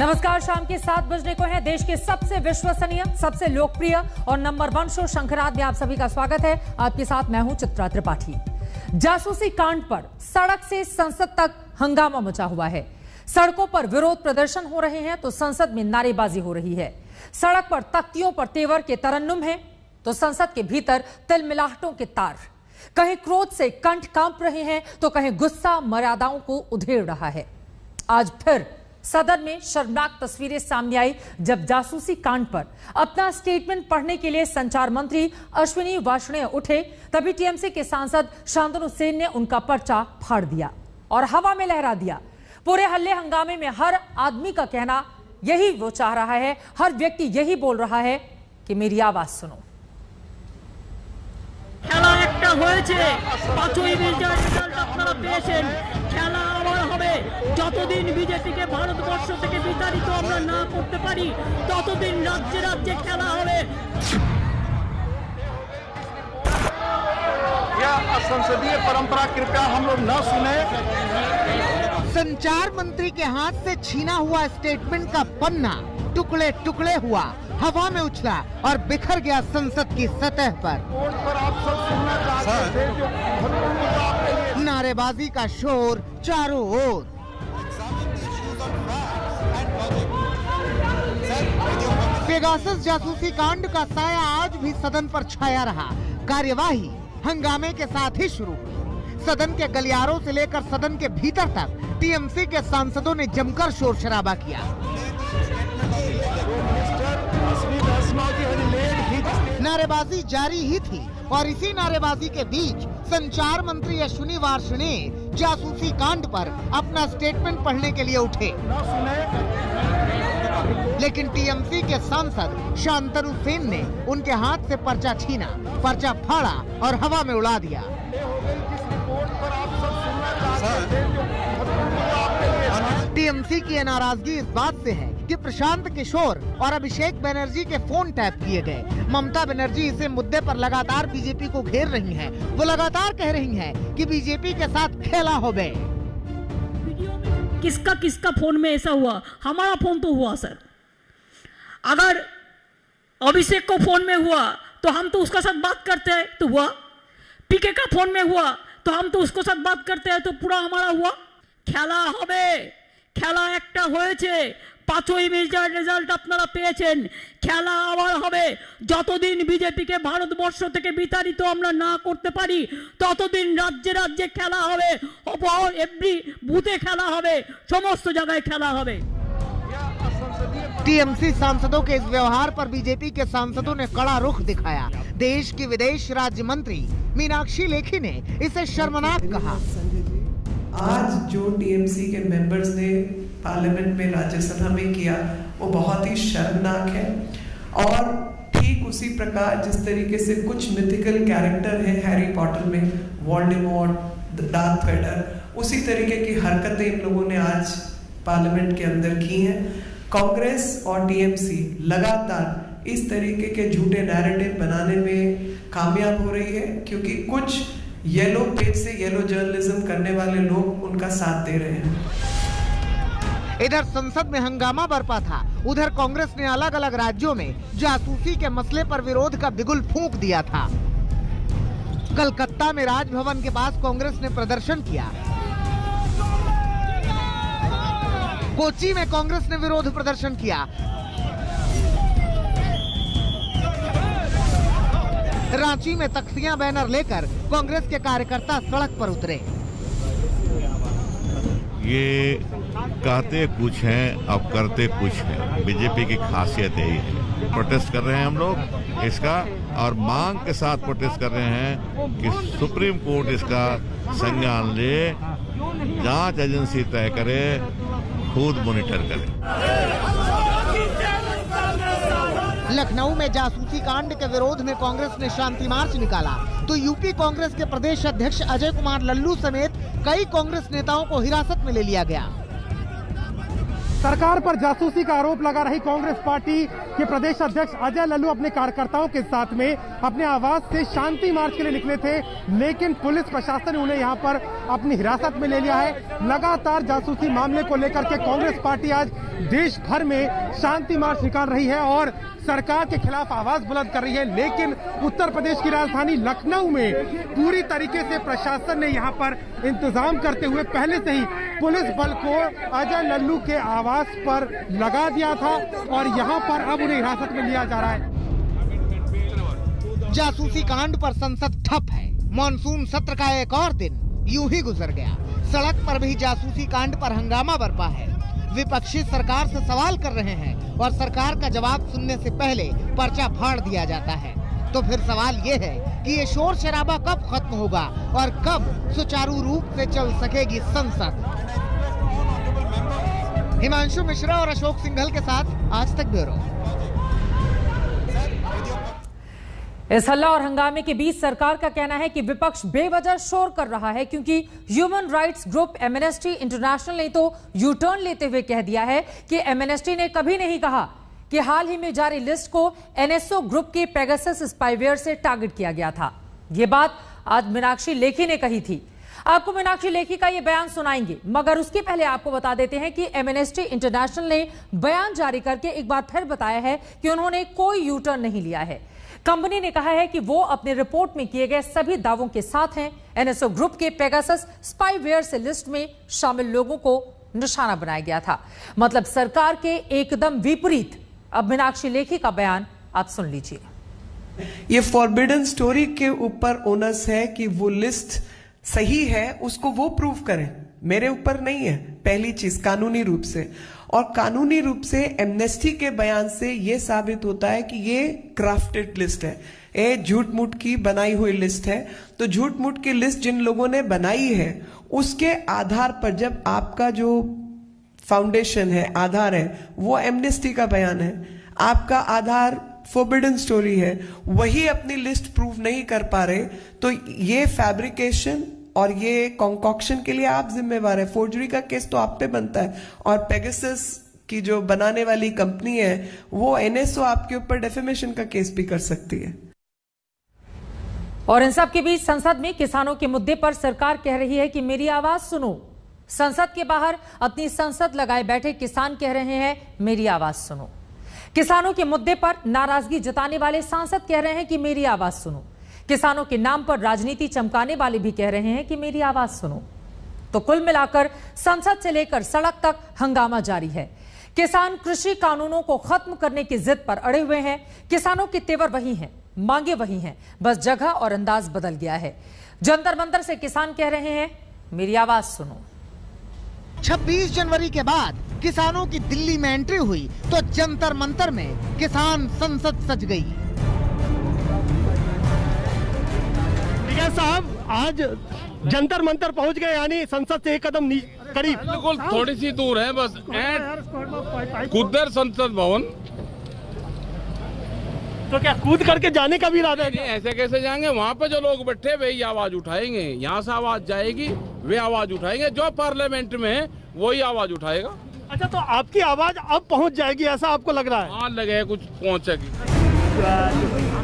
नमस्कार, शाम के 7 बजने को है। देश के सबसे विश्वसनीय, सबसे लोकप्रिय और नंबर 1 शो शंखराज में आप सभी का स्वागत है। आपके साथ मैं हूं चित्रा त्रिपाठी। जासूसी कांड पर सड़क से संसद तक हंगामा मचा हुआ है। सड़कों पर विरोध प्रदर्शन हो रहे हैं तो संसद में नारेबाजी हो रही है। सड़क पर तख्तियों पर तेवर के तरन्नुम है तो संसद के भीतर तिलमिलाहटों के तार। कहीं क्रोध से कंठ कांप रहे हैं तो कहीं गुस्सा मर्यादाओं को उधेड़ रहा है। आज फिर सदन में शर्मनाक तस्वीरें सामने आई जब जासूसी कांड पर अपना स्टेटमेंट पढ़ने के लिए संचार मंत्री अश्विनी वार्ष्णेय उठे, तभी टीएमसी के सांसद शांतनु सेन ने उनका पर्चा फाड़ दिया और हवा में लहरा दिया। पूरे हल्ले हंगामे में हर आदमी का कहना यही वो चाह रहा है, हर व्यक्ति यही बोल रहा है कि मेरी आवाज सुनो। খেলা একটা হয়েছে, 5ই মের রেজাল্ট আপনারা পেয়েছেন। খেলা আবার হবে। যতদিন বিজেপিকে ভারতবর্ষ থেকে বিতাড়িত আমরা না করতে পারি ততদিন রাজ্যে রাজ্যে খেলা হবে। यह असंसदीय परंपरा कृपया हम लोग न सुने। संचार मंत्री के हाथ से छीना हुआ स्टेटमेंट का पन्ना टुकड़े टुकड़े हुआ, हवा में उछला और बिखर गया संसद की सतह पर। नारेबाजी का शोर चारों ओर। पेगासस जासूसी कांड का साया आज भी सदन पर छाया रहा। कार्यवाही हंगामे के साथ ही शुरू हुई। सदन के गलियारों से लेकर सदन के भीतर तक टीएमसी के सांसदों ने जमकर शोर शराबा किया। नारेबाजी जारी ही थी और इसी नारेबाजी के बीच संचार मंत्री अश्विनी वार्ष्णेय जासूसी कांड पर अपना स्टेटमेंट पढ़ने के लिए उठे, लेकिन टीएमसी के सांसद शांतनु सेन ने उनके हाथ से पर्चा छीना, पर्चा फाड़ा और हवा में उड़ा दिया। टीएमसी की नाराजगी इस बात से है कि प्रशांत किशोर और अभिषेक बनर्जी के फोन टैप किए गए। ममता बनर्जी इसे मुद्दे पर लगातार बीजेपी को घेर रही हैं। वो लगातार कह रही हैं कि बीजेपी के साथ खेला हो गए। किसका किसका फोन में ऐसा हुआ? हमारा फोन तो हुआ सर। अगर अभिषेक को फोन में हुआ तो हम तो उसका साथ बात करते हैं तो हुआ। पीके का फोन में हुआ तो हम तो उसको साथ बात करते हैं तो पूरा हमारा हुआ। খেলা হবে, খেলা একটা হয়েছে, 5ই মের রেজাল্ট আপনারা পেয়েছেন। খেলা আবার হবে। যতদিন বিজেপিকে ভারতবর্ষ থেকে বিতাড়িত আমরা না করতে পারি ততদিন রাজ্যে রাজ্যে খেলা হবে। এভরি বুথে খেলা হবে, সমস্ত জায়গায় খেলা হবে। टीएमसी सांसदों के इस व्यवहार पर बीजेपी के सांसदों ने कड़ा रुख दिखाया। देश की विदेश राज्य मंत्री मीनाक्षी लेखी ने इसे शर्मनाक कहा। आज जो टीएमसी के मेंबर्स ने पार्लियामेंट में, राज्यसभा में किया वो बहुत ही शर्मनाक है। और ठीक उसी प्रकार जिस तरीके से कुछ मिथिकल कैरेक्टर है हैरी पॉटर में, वोल्डेमॉर्ट, डार्थ वेडर, उसी तरीके की हरकतें इन लोगों ने आज पार्लियामेंट के अंदर की हैं। कांग्रेस और टीएमसी लगातार इस तरीके के झूठे नैरेटिव बनाने में कामयाब हो रही है, क्योंकि कुछ येलो पेज से येलो जर्नलिज्म करने वाले लोग उनका साथ दे रहे हैं। इधर संसद में हंगामा बरपा था, उधर कांग्रेस ने अलग अलग राज्यों में जासूसी के मसले पर विरोध का बिगुल फूंक दिया था। कलकत्ता में राजभवन के पास कांग्रेस ने प्रदर्शन किया। कोच्चि में कांग्रेस ने विरोध प्रदर्शन किया। रांची में तख्तियां बैनर लेकर कांग्रेस के कार्यकर्ता सड़क पर उतरे। ये कहते कुछ हैं अब करते कुछ हैं, बीजेपी की खासियत यही है। प्रोटेस्ट कर रहे हैं हम लोग इसका, और मांग के साथ प्रोटेस्ट कर रहे हैं कि सुप्रीम कोर्ट इसका संज्ञान ले, जांच एजेंसी तय करे, खुद मॉनिटर करे। लखनऊ में जासूसी कांड के विरोध में कांग्रेस ने शांति मार्च निकाला तो यूपी कांग्रेस के प्रदेश अध्यक्ष अजय कुमार लल्लू समेत कई कांग्रेस नेताओं को हिरासत में ले लिया गया। सरकार पर जासूसी का आरोप लगा रही कांग्रेस पार्टी के प्रदेश अध्यक्ष अजय लल्लू अपने कार्यकर्ताओं के साथ में अपने आवास से शांति मार्च के लिए निकले थे, लेकिन पुलिस प्रशासन ने उन्हें यहां पर अपनी हिरासत में ले लिया है। लगातार जासूसी मामले को लेकर के कांग्रेस पार्टी आज देश भर में शांति मार्च निकाल रही है और सरकार के खिलाफ आवाज बुलंद कर रही है, लेकिन उत्तर प्रदेश की राजधानी लखनऊ में पूरी तरीके से प्रशासन ने यहां पर इंतजाम करते हुए पहले से ही पुलिस बल को अजय लल्लू के आवास पर लगा दिया था और यहां पर अब उन्हें हिरासत में लिया जा रहा है। जासूसी कांड पर संसद ठप है। मॉनसून सत्र का एक और दिन यूं ही गुजर गया। सड़क पर भी जासूसी कांड पर हंगामा बरपा है। विपक्षी सरकार से सवाल कर रहे हैं और सरकार का जवाब सुनने से पहले पर्चा फाड़ दिया जाता है। तो फिर सवाल ये है कि ये शोर शराबा कब खत्म होगा और कब सुचारू रूप से चल सकेगी संसद। हिमांशु मिश्रा और अशोक सिंघल के साथ आज तक ब्यूरो। इस हल्ला और हंगामे के बीच सरकार का कहना है कि विपक्ष बेवजह शोर कर रहा है, क्योंकि human rights group amnesty international ने तो यू टर्न लेते हुए कह दिया है कि एमनेस्टी ने कभी नहीं कहा कि हाल ही में जारी लिस्ट को एनएसओ ग्रुप के पेगासस स्पाईवेयर से टारगेट किया गया था। ये बात आज मीनाक्षी लेखी ने कही थी। आपको मीनाक्षी लेखी का ये बयान सुनाएंगे, मगर उसके पहले आपको बता देते हैं कि एमनेस्टी इंटरनेशनल ने बयान जारी करके एक बार फिर बताया है कि उन्होंने कोई यू टर्न नहीं लिया है। कंपनी ने कहा है कि वो अपने रिपोर्ट में किए गए सभी दावों के साथ हैं। एनएसओ ग्रुप के पेगासस स्पाईवेयर से लिस्ट में शामिल लोगों को निशाना बनाया गया था। मतलब सरकार के एकदम विपरीत। अब मीनाक्षी लेखी का बयान आप सुन लीजिए। ये फॉरबिडन स्टोरी के ऊपर ओनस है कि वो लिस्ट सही है, उसको वो प्रूव करें, मेरे ऊपर नहीं है। पहली चीज कानूनी रूप से, और कानूनी रूप से एमनेस्टी के बयान से ये साबित होता है कि ये क्राफ्टेड लिस्ट है, ये झूठ मूठ की बनाई हुई लिस्ट है। तो झूठ मूठ की लिस्ट जिन लोगों ने बनाई है उसके आधार पर, जब आपका जो फाउंडेशन है, आधार है, वो एमनेस्टी का बयान है, आपका आधार फॉरबिडन स्टोरी है, वही अपनी लिस्ट प्रूव नहीं कर पा रहे, तो ये फैब्रिकेशन और ये कॉन्कॉक्शन के लिए आप जिम्मेवार है। फोर्जरी का केस तो आप पे बनता है, और पेगासस की जो बनाने वाली कंपनी है वो एनएसओ आपके ऊपर डेफेमेशन का केस भी कर सकती है। और इन सब के बीच संसद में किसानों के मुद्दे पर सरकार कह रही है कि मेरी आवाज सुनो। संसद के बाहर अपनी संसद लगाए बैठे किसान कह रहे हैं मेरी आवाज सुनो। किसानों के मुद्दे पर नाराजगी जताने वाले सांसद कह रहे हैं कि मेरी आवाज सुनो। किसानों के नाम पर राजनीति चमकाने वाले भी कह रहे हैं कि मेरी आवाज सुनो। तो कुल मिलाकर संसद से लेकर सड़क तक हंगामा जारी है। किसान कृषि कानूनों को खत्म करने की जिद पर अड़े हुए हैं। किसानों के तेवर वही हैं, मांगे वही हैं, बस जगह और अंदाज बदल गया है। जंतर मंतर से किसान कह रहे हैं मेरी आवाज सुनो। 26 जनवरी के बाद किसानों की दिल्ली में एंट्री हुई तो जंतर मंतर में किसान संसद सज गई। साहब आज जंतर मंतर पहुंच गए, यानी संसद से एक कदम करीब। बिल्कुल थोड़ी सी दूर है बस, कुदर संसद भवन। तो क्या कूद करके जाने का भी इरादा है? ऐसे कैसे जाएंगे? वहाँ पे जो लोग बैठे वही आवाज उठाएंगे, यहाँ से आवाज जाएगी, वे आवाज उठाएंगे, जो पार्लियामेंट में है वही आवाज उठाएगा। अच्छा, तो आपकी आवाज अब पहुंच जाएगी, ऐसा आपको लग रहा है? हाँ, लगे कुछ पहुंचेगी।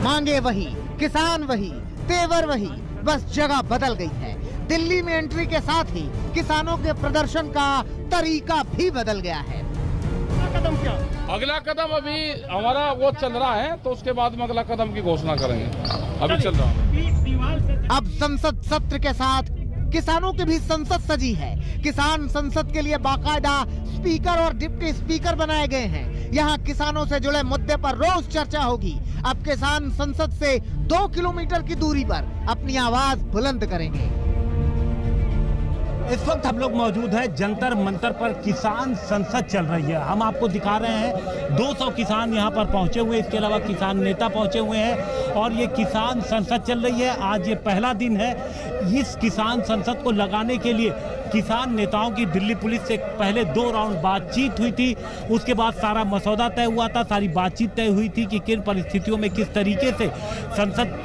मांगे वही, किसान वही, तेवर वही, बस जगह बदल गई है। दिल्ली में एंट्री के साथ ही किसानों के प्रदर्शन का तरीका भी बदल गया है। कदम क्या? अगला कदम अभी हमारा वो चल रहा है, तो उसके बाद में अगला कदम की घोषणा करेंगे। अभी चल रहा है। अब संसद सत्र के साथ किसानों की भी संसद सजी है। किसान संसद के लिए बाकायदा स्पीकर और डिप्टी स्पीकर बनाए गए हैं। यहाँ किसानों से जुड़े मुद्दे पर रोज चर्चा होगी। अब किसान संसद से 2 किलोमीटर की दूरी पर अपनी आवाज बुलंद करेंगे। इस वक्त हम लोग मौजूद हैं जंतर मंतर पर। किसान संसद चल रही है। हम आपको दिखा रहे हैं 200 किसान यहाँ पर पहुंचे हुए, इसके अलावा किसान नेता पहुंचे हुए हैं और ये किसान संसद चल रही है। आज ये पहला दिन है। इस किसान संसद को लगाने के लिए किसान नेताओं की दिल्ली पुलिस से पहले 2 राउंड बातचीत हुई थी। उसके बाद सारा मसौदा तय हुआ था, सारी बातचीत तय हुई थी कि किन परिस्थितियों में किस तरीके से संसद,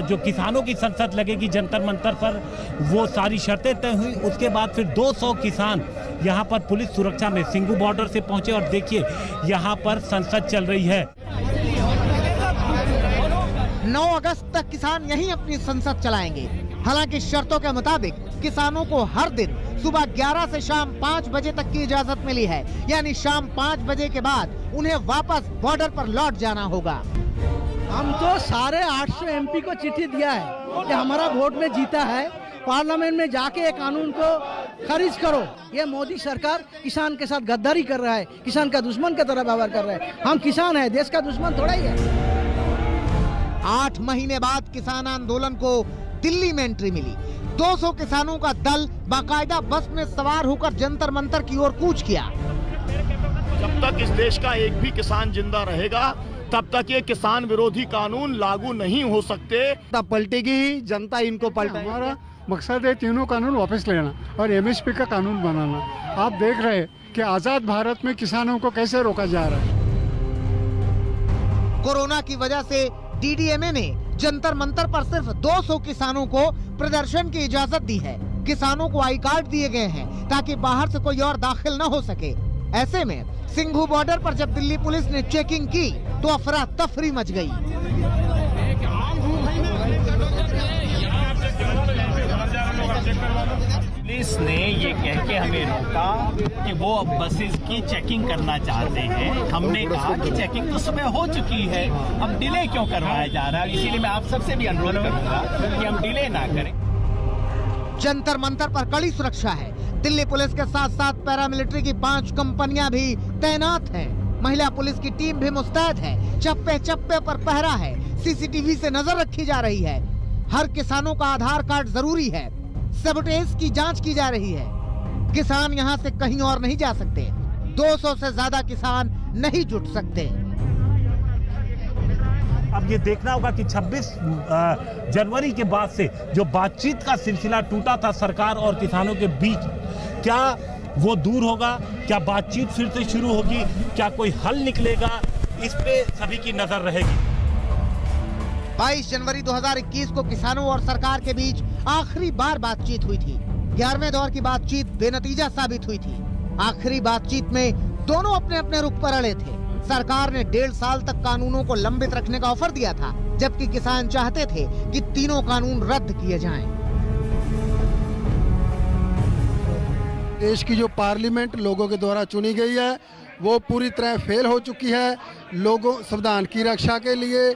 जो किसानों की संसद लगेगी जंतर मंतर पर, वो सारी शर्तें तय हुई। उसके बाद फिर 200 किसान यहाँ पर पुलिस सुरक्षा में सिंघू बॉर्डर से पहुंचे और देखिए यहाँ पर संसद चल रही है। 9 अगस्त तक किसान यहीं अपनी संसद चलाएंगे। हालांकि शर्तों के मुताबिक किसानों को हर दिन सुबह 11 से शाम 5 बजे तक की इजाजत मिली है, यानी शाम 5 बजे के बाद उन्हें वापस बॉर्डर पर लौट जाना होगा। हम तो सारे 800 एमपी को चिट्ठी दिया है कि हमारा वोट में जीता है, पार्लियामेंट में जाके ये कानून को खारिज करो। ये मोदी सरकार किसान के साथ गद्दारी कर रहा है, किसान का दुश्मन की तरह व्यवहार कर रहा है। हम किसान है, देश का दुश्मन थोड़ा ही है। 8 महीने बाद किसान आंदोलन को दिल्ली में एंट्री मिली। 200 किसानों का दल बाकायदा बस में सवार होकर जंतर मंतर की ओर कूच किया। जब तक इस देश का एक भी किसान जिंदा रहेगा तब तक ये किसान विरोधी कानून लागू नहीं हो सकते। तब पलटेगी जनता, इनको पलटेगी। हमारा मकसद है तीनों कानून वापस लेना और एमएसपी का कानून बनाना। आप देख रहे हैं कि आजाद भारत में किसानों को कैसे रोका जा रहा है। कोरोना की वजह से डीडीएमए ने जंतर मंतर पर सिर्फ 200 किसानों को प्रदर्शन की इजाजत दी है। किसानों को आई कार्ड दिए गए हैं ताकि बाहर से कोई और दाखिल न हो सके। ऐसे में सिंघू बॉर्डर पर जब दिल्ली पुलिस ने चेकिंग की तो अफरा तफरी मच गई। पुलिस ने ये कह के हमें रोका कि वो अब बसेस की चेकिंग करना चाहते हैं। हमने कहा कि चेकिंग तो सुबह हो चुकी है, अब डिले क्यों करवाया जा रहा है। इसीलिए मैं आप सबसे भी अनुरोध करूंगा कि हम डिले ना करें। जंतर मंतर पर कड़ी सुरक्षा है। दिल्ली पुलिस के साथ साथ पैरामिलिट्री की 5 कंपनियां भी तैनात हैं। महिला पुलिस की टीम भी मुस्तैद है। चप्पे चप्पे पर पहरा है। सीसीटीवी से नजर रखी जा रही है। हर किसानों का आधार कार्ड जरूरी है। सबोटेज की जांच की जा रही है। किसान यहां से कहीं और नहीं जा सकते। 200 से ज्यादा किसान नहीं जुट सकते। अब ये देखना होगा कि 26 जनवरी के बाद से जो बातचीत का सिलसिला टूटा था सरकार और किसानों के बीच, क्या वो दूर होगा, क्या बातचीत फिर से शुरू होगी, क्या कोई हल निकलेगा, इस पे सभी की नजर रहेगी। 22 जनवरी 2021 को किसानों और सरकार के बीच आखिरी बार बातचीत हुई थी। 11वें दौर की बातचीत बेनतीजा साबित हुई थी। आखिरी बातचीत में दोनों अपने अपने रुख पर अड़े थे। सरकार ने 1.5 साल तक कानूनों को लंबित रखने का ऑफर दिया था, जबकि किसान चाहते थे कि तीनों कानून रद्द किए जाएं। देश की जो पार्लियामेंट लोगों के द्वारा चुनी गई है वो पूरी तरह फेल हो चुकी है। लोगों संविधान की रक्षा के लिए,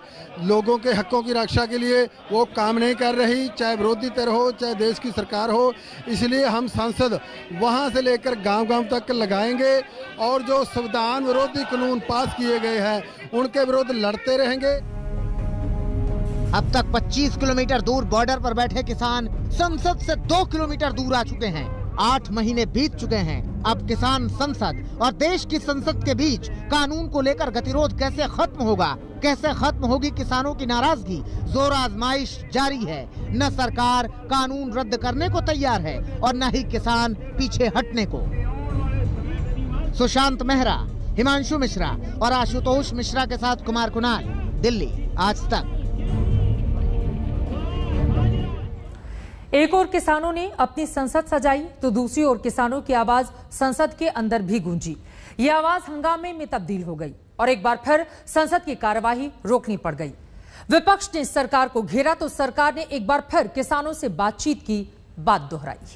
लोगों के हकों की रक्षा के लिए वो काम नहीं कर रही, चाहे विरोधी धिर हो चाहे देश की सरकार हो। इसलिए हम सांसद वहां से लेकर गांव-गांव तक लगाएंगे और जो संविधान विरोधी कानून पास किए गए हैं उनके विरुद्ध लड़ते रहेंगे। अब तक 25 किलोमीटर दूर बॉर्डर पर बैठे किसान संसद से 2 किलोमीटर दूर आ चुके हैं। 8 महीने बीत चुके हैं। अब किसान संसद और देश की संसद के बीच कानून को लेकर गतिरोध कैसे खत्म होगा, कैसे खत्म होगी किसानों की नाराजगी, जोर आजमाइश जारी है। न सरकार कानून रद्द करने को तैयार है और न ही किसान पीछे हटने को। सुशांत मेहरा, हिमांशु मिश्रा और आशुतोष मिश्रा के साथ कुमार कुणाल, दिल्ली, आज तक। एक ओर किसानों ने अपनी संसद सजाई तो दूसरी ओर किसानों की आवाज संसद के अंदर भी गूंजी। ये आवाज हंगामे में तब्दील हो गई और एक बार फिर संसद की कार्यवाही रोकनी पड़ गई। विपक्ष ने सरकार को घेरा तो सरकार ने एक बार फिर किसानों से बातचीत की बात दोहराई।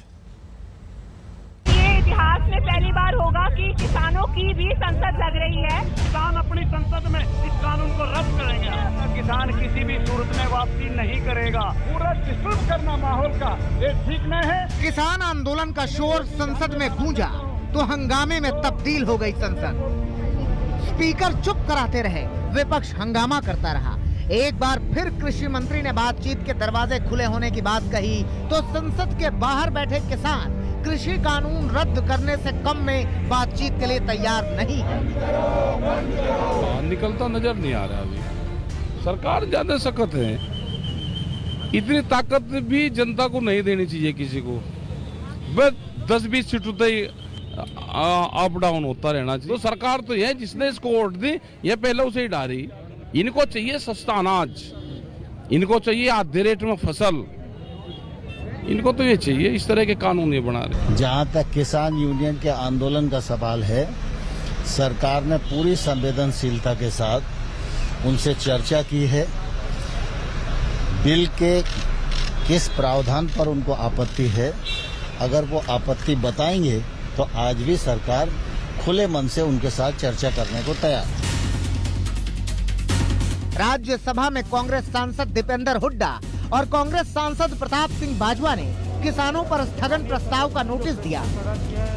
ये इतिहास में पहली बार होगा कि किसानों की भी संसद लग रही है। किसान अपनी संसद में इस कानून को रद्द करेंगे। किसान किसी भी सूरत में वापसी नहीं करेगा। पूरा डिस्टर्ब करना माहौल का ये ठीक नहीं है। किसान आंदोलन का शोर संसद में गूंजा तो हंगामे में तब्दील हो गई संसद। स्पीकर चुप कराते रहे, विपक्ष हंगामा करता रहा। एक बार फिर कृषि मंत्री ने बातचीत के दरवाजे खुले होने की बात कही तो संसद के बाहर बैठे किसान कृषि कानून रद्द करने से कम में बातचीत के लिए तैयार नहीं है। निकलता नजर नहीं आ रहा। अभी सरकार ज्यादा सख्त है। इतनी ताकत भी जनता को नहीं देनी चाहिए किसी को। बस 10-20 सीटों तक अप डाउन होता रहना चाहिए। तो सरकार तो है जिसने इसको वोट दी, ये पहले उसे ही डाली। इनको चाहिए सस्ता अनाज, इनको चाहिए आधे रेट में फसल, इनको तो ये चाहिए। इस तरह के कानून ये बना रहे। जहाँ तक किसान यूनियन के आंदोलन का सवाल है, सरकार ने पूरी संवेदनशीलता के साथ उनसे चर्चा की है। बिल के किस प्रावधान पर उनको आपत्ति है, अगर वो आपत्ति बताएंगे तो आज भी सरकार खुले मन से उनके साथ चर्चा करने को तैयार है। राज्यसभा में कांग्रेस सांसद दीपेंद्र हुड्डा और कांग्रेस सांसद प्रताप सिंह बाजवा ने किसानों पर स्थगन प्रस्ताव का नोटिस दिया।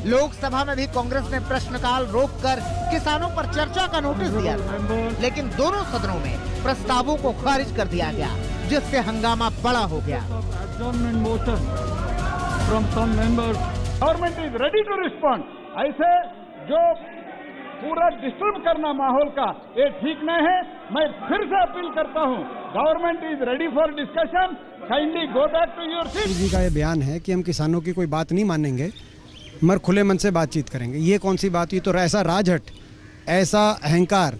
लोकसभा में भी कांग्रेस ने प्रश्नकाल रोककर किसानों पर चर्चा का नोटिस दिया था, लेकिन दोनों सदनों में प्रस्तावों को खारिज कर दिया गया, जिससे हंगामा बड़ा हो गया। Government is ready to respond. ऐसे जो पूरा डिस्टर्ब करना माहौल का, ये ठीक नहीं है। मैं फिर से अपील करता हूँ, government is ready for discussion, kindly go back to your seat. Ji का ये बयान है कि हम किसानों की कोई बात नहीं मानेंगे, मगर खुले मन से बातचीत करेंगे। ये कौन सी बात हुई? तो ऐसा राजहट, ऐसा अहंकार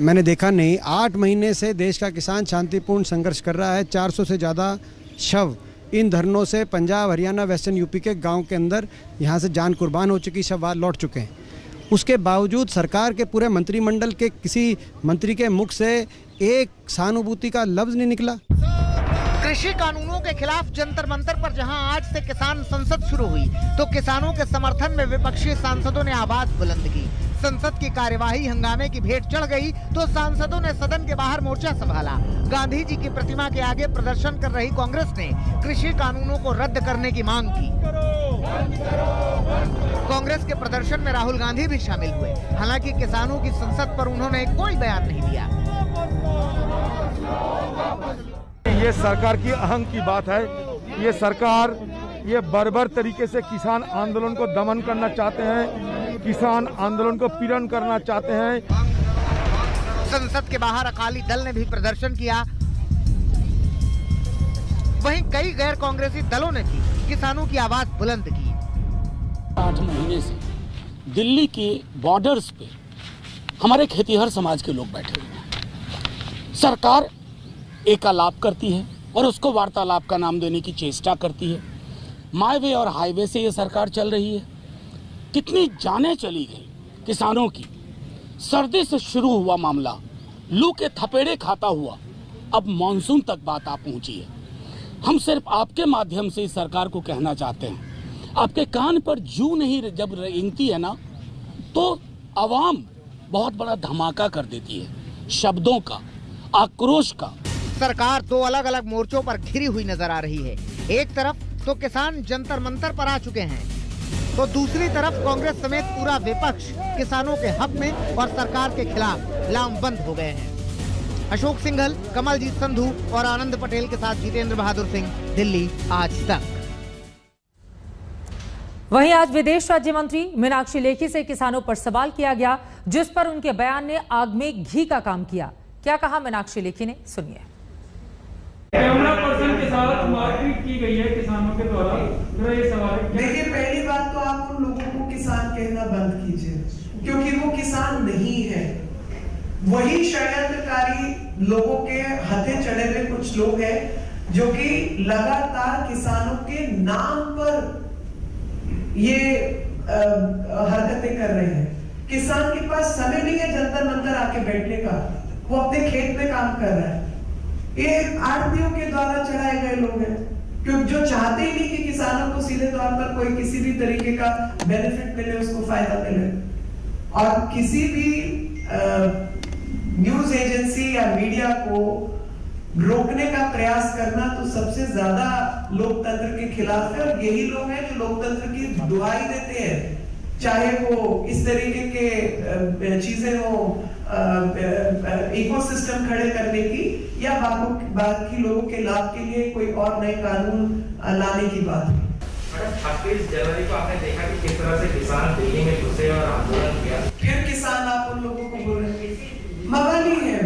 मैंने देखा नहीं। 8 महीने से देश का किसान शांतिपूर्ण संघर्ष कर रहा है। 400 से ज़्यादा शव इन धरनों से पंजाब, हरियाणा, वेस्टर्न यूपी के गांव के अंदर यहाँ से जान कुर्बान हो चुकी, शव लौट चुके हैं। उसके बावजूद सरकार के पूरे मंत्रिमंडल के किसी मंत्री के मुख से एक सहानुभूति का लफ्ज नहीं निकला। कृषि कानूनों के खिलाफ जंतर मंतर पर जहां आज से किसान संसद शुरू हुई, तो किसानों के समर्थन में विपक्षी सांसदों ने आवाज बुलंद की। संसद की कार्यवाही हंगामे की भेंट चढ़ गई तो सांसदों ने सदन के बाहर मोर्चा संभाला। गांधी जी की प्रतिमा के आगे प्रदर्शन कर रही कांग्रेस ने कृषि कानूनों को रद्द करने की मांग की। कांग्रेस के प्रदर्शन में राहुल गांधी भी शामिल हुए। हालांकि किसानों की संसद पर उन्होंने कोई बयान नहीं दिया। ये सरकार की अहंग की बात है। ये सरकार ये बर्बर तरीके से किसान आंदोलन को दमन करना चाहते हैं, किसान आंदोलन को पीड़न करना चाहते हैं। संसद के बाहर अकाली दल ने भी प्रदर्शन किया। वहीं कई गैर कांग्रेसी दलों ने भी किसानों की आवाज बुलंद की। 8 महीने से दिल्ली के बॉर्डर्स पे हमारे खेतीहर समाज के लोग बैठे हुए हैं। सरकार एकालाप करती है और उसको वार्तालाप का नाम देने की चेष्टा करती है। माई वे और हाईवे से ये सरकार चल रही है। कितनी जानें चली गई किसानों की। सर्दी से शुरू हुआ मामला लू के थपेड़े खाता हुआ अब मानसून तक बात आ पहुंची है। हम सिर्फ आपके माध्यम से इस सरकार को कहना चाहते हैं, आपके कान पर जू नहीं जब रेंगती है ना, तो आवाम बहुत बड़ा धमाका कर देती है, शब्दों का, आक्रोश का। सरकार 2 अलग अलग मोर्चों पर घिरी हुई नजर आ रही है। एक तरफ तो किसान जंतर मंतर पर आ चुके हैं, तो दूसरी तरफ कांग्रेस समेत पूरा विपक्ष किसानों के हक में और सरकार के खिलाफ लामबंद हो गए हैं। अशोक सिंघल, कमलजीत संधू और आनंद पटेल के साथ जितेंद्र बहादुर सिंह, दिल्ली आज तक। वहीं आज विदेश राज्य मंत्री मीनाक्षी लेखी से किसानों पर सवाल किया गया, जिस पर उनके बयान ने आग में घी का काम किया। क्या कहा मीनाक्षी लेखी ने, सुनिए। कैमरा पर्सन के साथ मारपीट की गई है किसानों के द्वारा। मेरा ये सवाल है। देखिए, पहली बात तो आप उन लोगों को किसान कहना बंद कीजिए, क्योंकि वो किसान नहीं है। वही षड्यंत्रकारी लोगों के हथे चढ़े हुए कुछ लोग हैं जो कि लगातार किसानों के नाम पर ये हरकतें कर रहे हैं। किसान के पास समय नहीं है जंतर मंतर आके बैठने का, वो अपने खेत में काम कर रहा है। ये आड़तियों के द्वारा चढ़ाए गए लोग हैं, क्योंकि जो चाहते ही नहीं कि किसानों को सीधे तौर पर कोई किसी भी तरीके का बेनिफिट मिले, उसको फायदा मिले। और किसी भी न्यूज एजेंसी या मीडिया को रोकने का प्रयास करना तो सबसे ज्यादा लोकतंत्र के खिलाफ है। और यही लोग हैं जो लोकतंत्र की दुहाई देते हैं, चाहे वो इस तरीके के चीजें हो, इकोसिस्टम खड़े करने की, या बाकी लोगों के लाभ के लिए कोई और नए कानून लाने की बात है। 26 जनवरी को आपने देखा कि किस तरह से किसान दिल्ली में घुसे और आंदोलन किया। फिर किसान आप उन लोगों को बोल रहे हैं, मवाली है।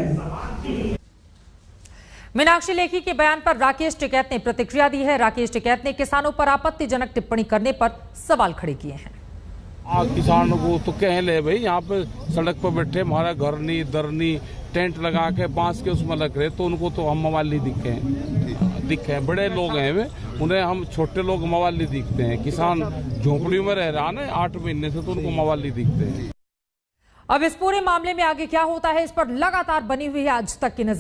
मीनाक्षी लेखी के बयान पर राकेश टिकैत ने प्रतिक्रिया दी है। राकेश टिकैत ने किसानों पर आपत्तिजनक टिप्पणी करने पर सवाल खड़े किए हैं। किसानों को तो कह ले भाई, यहाँ पे सड़क पर बैठे हमारा घर नहीं दर नहीं, टेंट लगा के बांस के उसमें लग रहे, तो उनको तो हम मवाली दिखे हैं। बड़े लोग हैं वे, उन्हें हम छोटे लोग मवाली दिखते हैं। किसान झोंपड़ी में रह रहा ना 8 महीने से, तो उनको मवाली दिखते हैं। अब इस पूरे मामले में आगे क्या होता है, इस पर लगातार बनी हुई है आज तक की नजर।